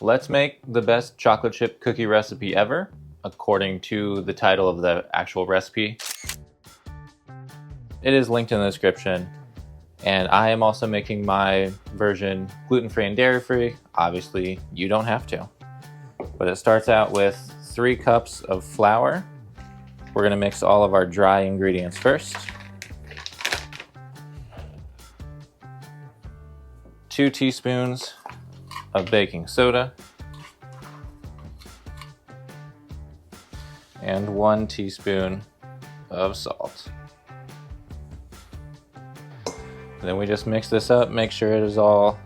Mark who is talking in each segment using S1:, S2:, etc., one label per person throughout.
S1: Let's make the best chocolate chip cookie recipe ever, according to the title of the actual recipe. It is linked in the description, and I am also making my version gluten-free and dairy-free. Obviously, you don't have to. But it starts out with 3 cups of flour. We're gonna mix all of our dry ingredients first. 2 teaspoons of baking soda, and 1 teaspoon of salt. And then we just mix this up, make sure it is all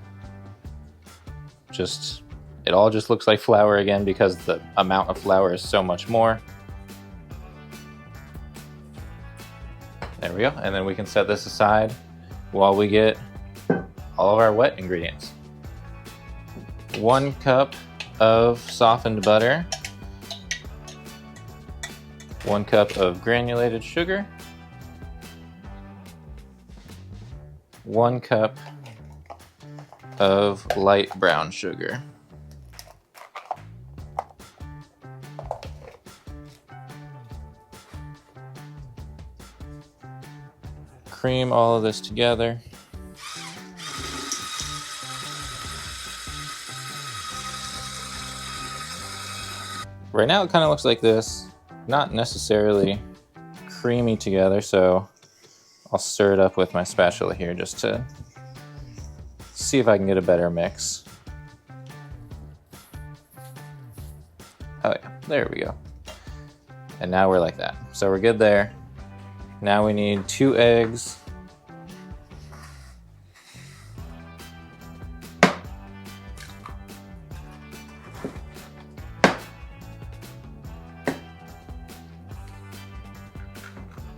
S1: it all just looks like flour again because the amount of flour is so much more. There we go, and then we can set this aside while we get all of our wet ingredients. 1 cup of softened butter, 1 cup of granulated sugar, 1 cup of light brown sugar. Cream all of this together. Right now it kind of looks like this, not necessarily creamy together, so I'll stir it up with my spatula here just to see if I can get a better mix. Oh yeah, there we go. And now we're like that. So we're good there. Now we need 2 eggs.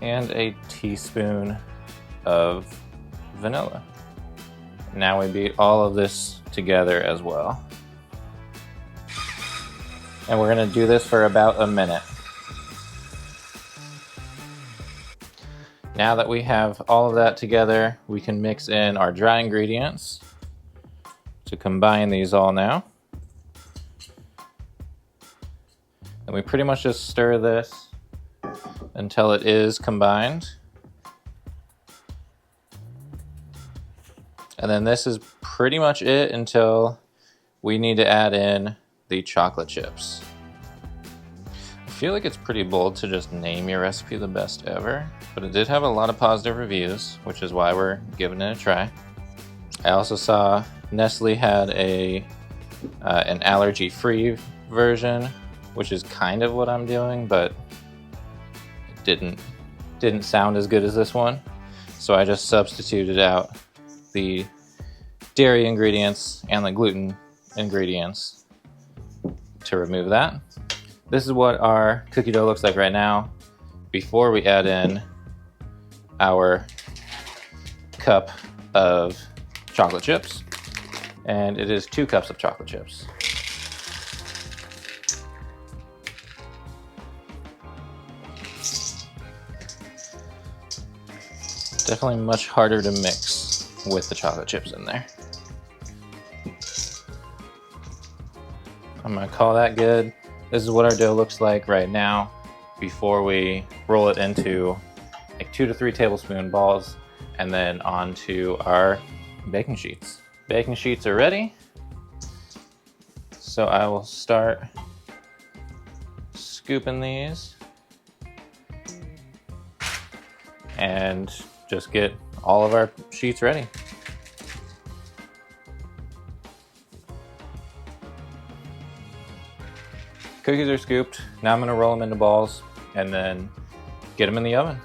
S1: And a teaspoon of vanilla. Now we beat all of this together as well. And we're gonna do this for about a minute. Now that we have all of that together, we can mix in our dry ingredients to combine these all now. And we pretty much just stir this until it is combined. And then this is pretty much it until we need to add in the chocolate chips. I feel like it's pretty bold to just name your recipe the best ever, but it did have a lot of positive reviews, which is why we're giving it a try. I also saw Nestle had an allergy-free version, which is kind of what I'm doing, but didn't sound as good as this one, so I just substituted out the dairy ingredients and the gluten ingredients to remove that. This is what our cookie dough looks like right now before we add in our cup of chocolate chips, and it is 2 cups of chocolate chips. Definitely much harder to mix with the chocolate chips in there. I'm gonna call that good. This is what our dough looks like right now before we roll it into like 2 to 3 tablespoon balls and then onto our baking sheets. Baking sheets are ready. So I will start scooping these and just get all of our sheets ready. Cookies are scooped. Now I'm gonna roll them into balls and then get them in the oven.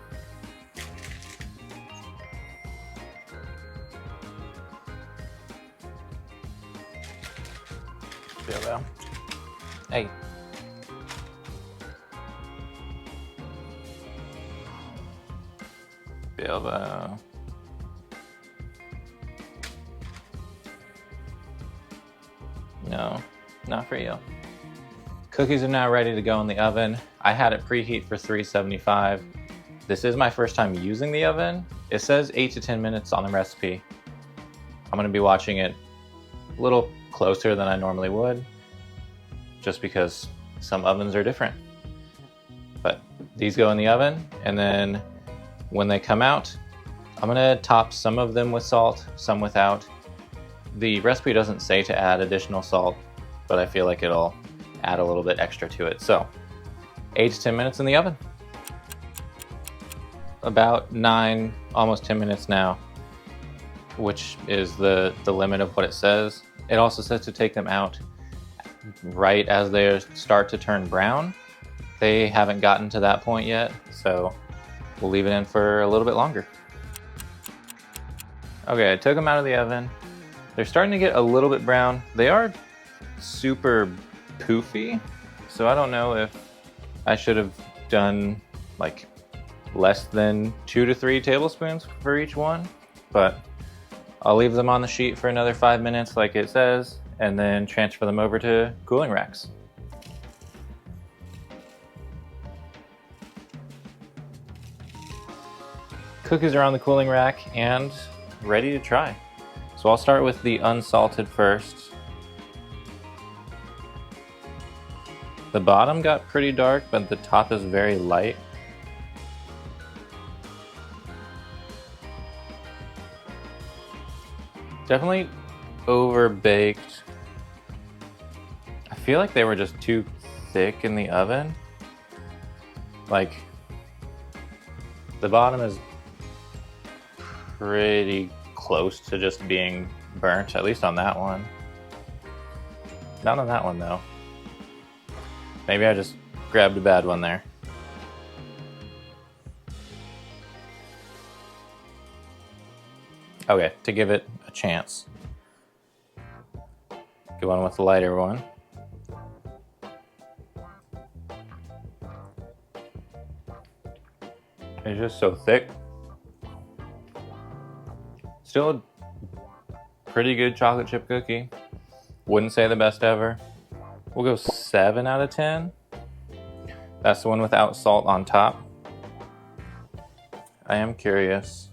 S1: Feel Hey. Bilbo. No, not for you. Cookies are now ready to go in the oven. I had it preheat for 375. This is my first time using the oven. It says 8 to 10 minutes on the recipe. I'm gonna be watching it a little closer than I normally would, just because some ovens are different. But these go in the oven, and then when they come out, I'm gonna top some of them with salt, some without. The recipe doesn't say to add additional salt, but I feel like it'll add a little bit extra to it. So 8 to 10 minutes in the oven. About 9, almost 10 minutes now, which is the limit of what it says. It also says to take them out right as they start to turn brown. They haven't gotten to that point yet, so we'll leave it in for a little bit longer. Okay, I took them out of the oven. They're starting to get a little bit brown. They are super poofy, so I don't know if I should have done like less than 2 to 3 tablespoons for each one, but I'll leave them on the sheet for another 5 minutes like it says, and then transfer them over to cooling racks. Cookies are on the cooling rack and ready to try. So I'll start with the unsalted first. The bottom got pretty dark, but the top is very light. Definitely over-baked. I feel like they were just too thick in the oven. Like, the bottom is pretty close to just being burnt, at least on that one. Not on that one though. Maybe I just grabbed a bad one there. Okay, to give it a chance, go on with the lighter one. It's just so thick. Still a pretty good chocolate chip cookie. Wouldn't say the best ever. We'll go 7 out of 10. That's the one without salt on top. I am curious,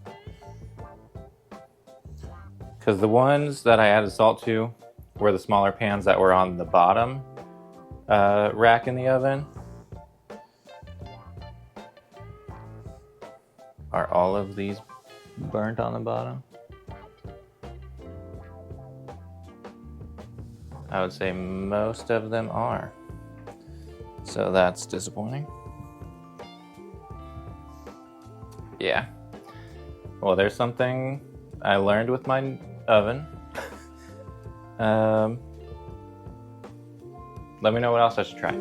S1: because the ones that I added salt to were the smaller pans that were on the bottom rack in the oven. Are all of these burnt on the bottom? I would say most of them are. So that's disappointing. Yeah. Well, there's something I learned with my oven. Let me know what else I should try.